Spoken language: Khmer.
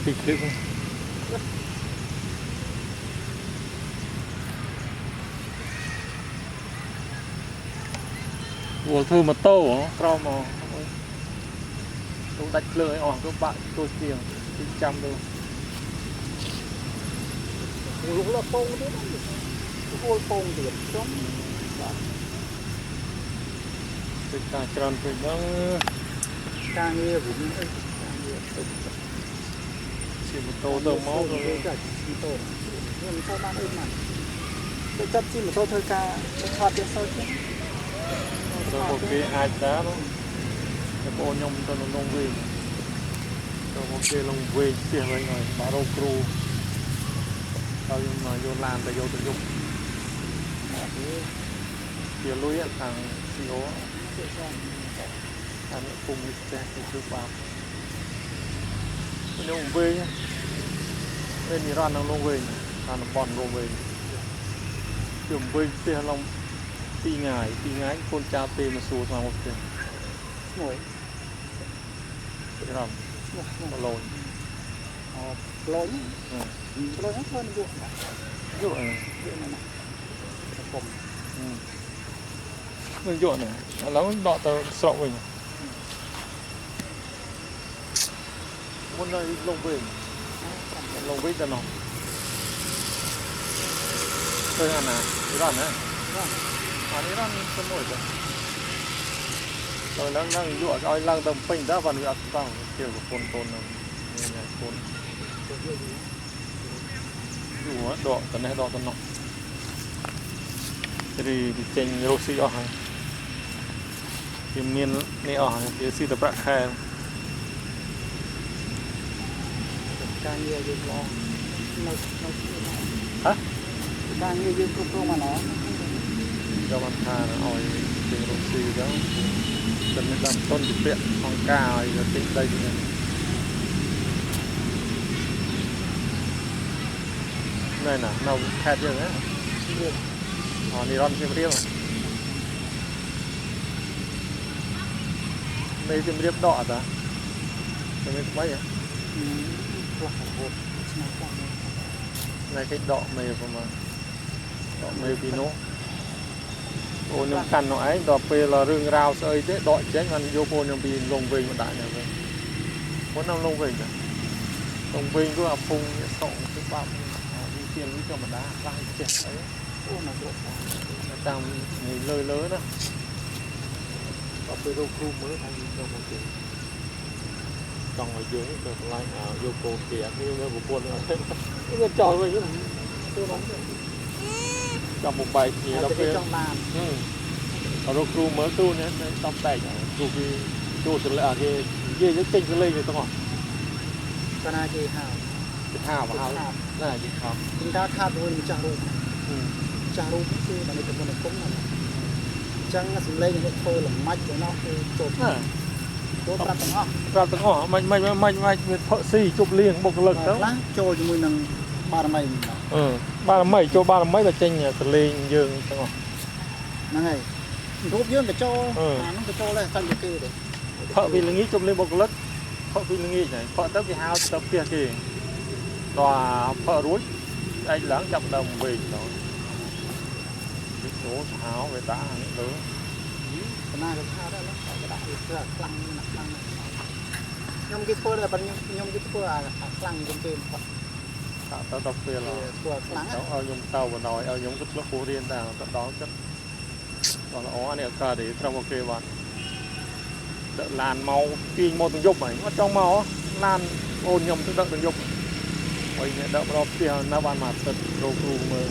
ពីគ្លីបវល់ធ្វើម៉ូតូក្រមកទូដាច់ភ្លើងឲ្យអស់ទៅបាក់ទូជាងទីចាំទៅលុះលពងទៀតវល់ពងទៀតចំបាទទឹកការច្រើនពេកហ្នឹងការងារវិញអីការងារទៅជិះម៉ូតូទៅមកទៅចាច់ម៉ូតូខ្ញុំទៅបានអីមកទៅចាប់ជិះម៉ូតូធ្វើការឆាត់ទៀតសោះទៀតទៅមកគេអាចដែរបងបងខ្ញុំទៅក្នុងវិញទៅមកគេលងវិញផ្ទះវិញហើយបារោគ្រូហើយខ្ញុំមកយកឡានទៅយកទៅយប់ជាលុយខាង CEO ខាងពុំនេះចេះទៅគឺបាបខ្ញុំវិញពេលនេះរត់នៅលងវិញខាងតំបន់លងវិញខ្ញុំវិញផ្ទះឡង2ថ្ងៃកូនចៅទេមកសួរស្មាមកផ្ទះមួយរំមកលូនលូនលូនហ្នឹងធ្វើយកយកអីពុំនឹងយកនេះឥឡូវដកទៅស្រកវិញមុននៅលងវិញទៅនោះទៅអាណារត់ណាអានេះរត់ទៅមួយទៅដល់ឡើងយកឲ្យឡើងទៅពេញដែរបើវាអត់ស្គាល់ជាប្រពន្ធកូននោះនេះកូនយូរដកទៅនេះដកទៅនោះរីចេញរស់ស៊ីអស់ហើយវាមាននេះអស់ហើយវាស៊ីតែប្រាក់ខែការងារយើងល្អនៅហ៎ការងារយើងគ្រប់គ្រងមកណាយកបានថាឲ្យចេញរស់ស៊ីទៅតែមានដើមទុនពីពាក់អង្គការឲ្យទិញដីទៅណែណានៅខេត្តយើងណានេះរត់ជំរាបមេជំរាបដកតាតែមិនថ្មីហ៎ព្រោះហូតឆ្នាំខ្លះណែគេដកមេប្រហែលដកមេពីនោះអូនខ្ញុំកាន់នោះឯងដល់ពេលរឿងរ៉ាវស្អីទេដកចេញបានយកបងខ្ញុំពីលងវិញមកដាក់នេះវិញមុននៅលងវិញលងវិញគឺអាភុងសក់គឺបាប់វាជាងធម្មតាខ្លាំងចេះអីអូមករត់តាមនេះលើណាដល់ពេលរកគ្រូមើលថាទៅមកទៀតចង់ឲ្យយើងទៅកន្លែងយកកូនគេនេះនៅប្រពន្ធនេះចោលវិញទៅនោះចាំមកបែកគ្នាដល់ពេលចង់បានរកគ្រូមើលទូនេះតំតែងគ្រូគេចូលទៅលើគេនិយាយចេញទៅលេងទៅទាំងអស់កណាគេហៅគេថាមកហៅណាគេខំគិនថាខាត់មួយម្ចាស់រូបចាស់រូបគឺបានទៅក្នុងគុំហ្នឹងអញ្ចឹងសម្លេងនេះធ្វើល្មាច់ទៅនោះគឺចូលចូលប្រាប់ទាំងអស់មិនវាផឹកស៊ីជប់លៀងបុកលឹកទៅខ្លះចូលជាមួយនឹងបារមីបារមីចូលបារមីទៅចេញសលេងយើងទាំងអស់ហ្នឹងហើយរូបយើងទៅចូលអាហ្នឹងទៅចូលដែរសាច់គេទេផឹកពីល្ងាចជប់លៀងបុកលឹកផឹកពីល្ងាចហ្នឹងផឹកទៅគេហៅទៅផ្ទះគេដល់ផឹករួចឯងឡើងចាប់ដើមវិញទៅវាចូលហៅវាដាក់នេះលើកណាគេថាដែរគេដាក់វាខ្លាំងខ្ញុំគេធ្វើតែខ្ញុំគេធ្វើអាខ្លាំងជាងគេផឹកទៅដល់ពេលធ្វើខ្លាំងទៅឲ្យខ្ញុំទៅបណ្ដោយឲ្យខ្ញុំគិតឆ្លុះពូរៀនដែរទៅដល់ចិត្តដល់ល្អនេះអត់ទេត្រឹមអូខេបាទដឹកឡានមកពីមកទាំងយប់ហ្នឹងអត់ចង់មកឡានអូនខ្ញុំទៅដឹកទាំងយប់ហើយអ្នកដឹករកផ្ទះនៅបានមកទឹកគ្រូមើល